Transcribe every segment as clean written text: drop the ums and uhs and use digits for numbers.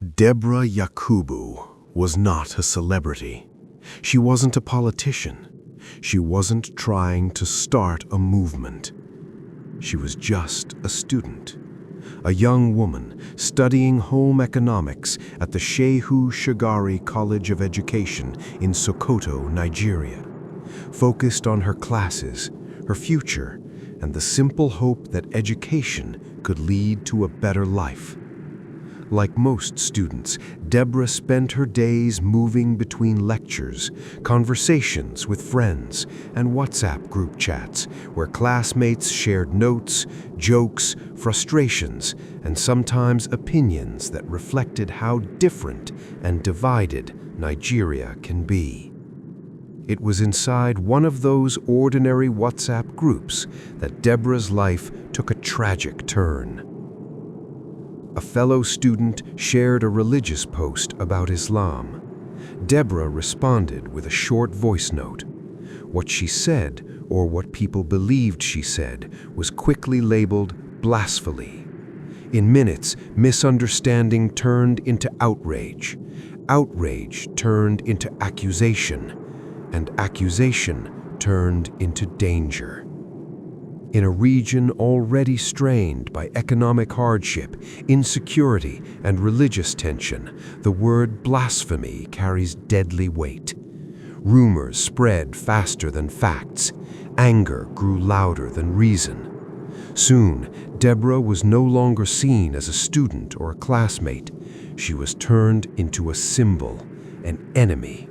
Deborah Yakubu was not a celebrity. She wasn't a politician. She wasn't trying to start a movement. She was just a student, a young woman studying home economics at the Shehu Shagari College of Education in Sokoto, Nigeria, focused on her classes, her future, and the simple hope that education could lead to a better life. Like most students, Deborah spent her days moving between lectures, conversations with friends, and WhatsApp group chats where classmates shared notes, jokes, frustrations, and sometimes opinions that reflected how different and divided Nigeria can be. It was inside one of those ordinary WhatsApp groups that Deborah's life took a tragic turn. A fellow student shared a religious post about Islam. Deborah responded with a short voice note. What she said, or what people believed she said, was quickly labeled blasphemy. In minutes, misunderstanding turned into outrage. Outrage turned into accusation, and accusation turned into danger. In a region already strained by economic hardship, insecurity, and religious tension, the word blasphemy carries deadly weight. Rumors spread faster than facts. Anger grew louder than reason. Soon, Deborah was no longer seen as a student or a classmate. She was turned into a symbol, an enemy.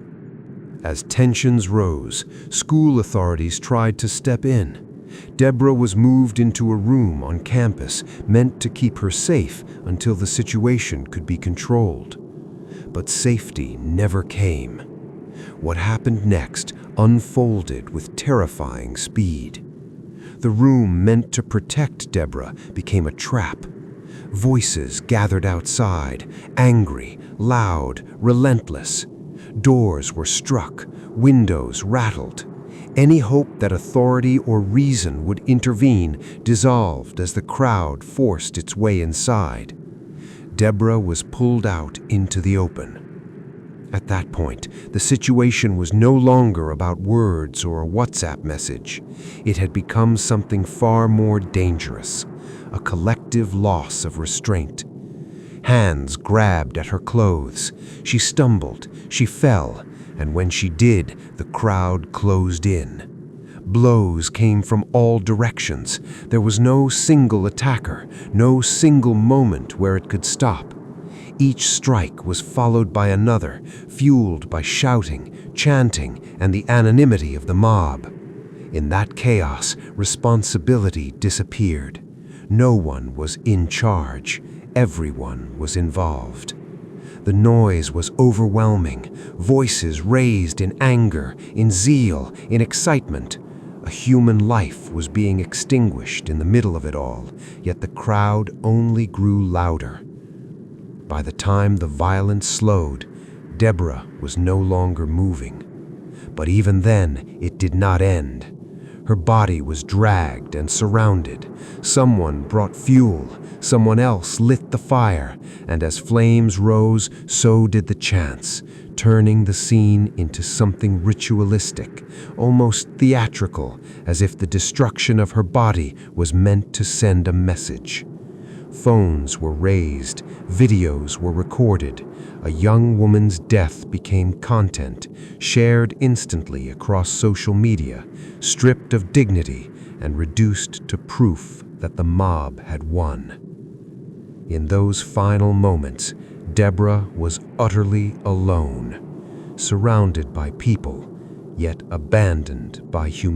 As tensions rose, school authorities tried to step in. Deborah was moved into a room on campus meant to keep her safe until the situation could be controlled. But safety never came. What happened next unfolded with terrifying speed. The room meant to protect Deborah became a trap. Voices gathered outside, angry, loud, relentless. Doors were struck, windows rattled. Any hope that authority or reason would intervene dissolved as the crowd forced its way inside. Deborah was pulled out into the open. At that point, the situation was no longer about words or a WhatsApp message. It had become something far more dangerous, a collective loss of restraint. Hands grabbed at her clothes. She stumbled, she fell, and when she did, the crowd closed in. Blows came from all directions. There was no single attacker, no single moment where it could stop. Each strike was followed by another, fueled by shouting, chanting, and the anonymity of the mob. In that chaos, responsibility disappeared. No one was in charge. Everyone was involved. The noise was overwhelming, voices raised in anger, in zeal, in excitement. A human life was being extinguished in the middle of it all, yet the crowd only grew louder. By the time the violence slowed, Deborah was no longer moving. But even then, it did not end. Her body was dragged and surrounded. Someone brought fuel, someone else lit the fire, and as flames rose, so did the chants, turning the scene into something ritualistic, almost theatrical, as if the destruction of her body was meant to send a message. Phones were raised, videos were recorded. A young woman's death became content, shared instantly across social media, stripped of dignity and reduced to proof that the mob had won. In those final moments, Deborah was utterly alone, surrounded by people, yet abandoned by humanity.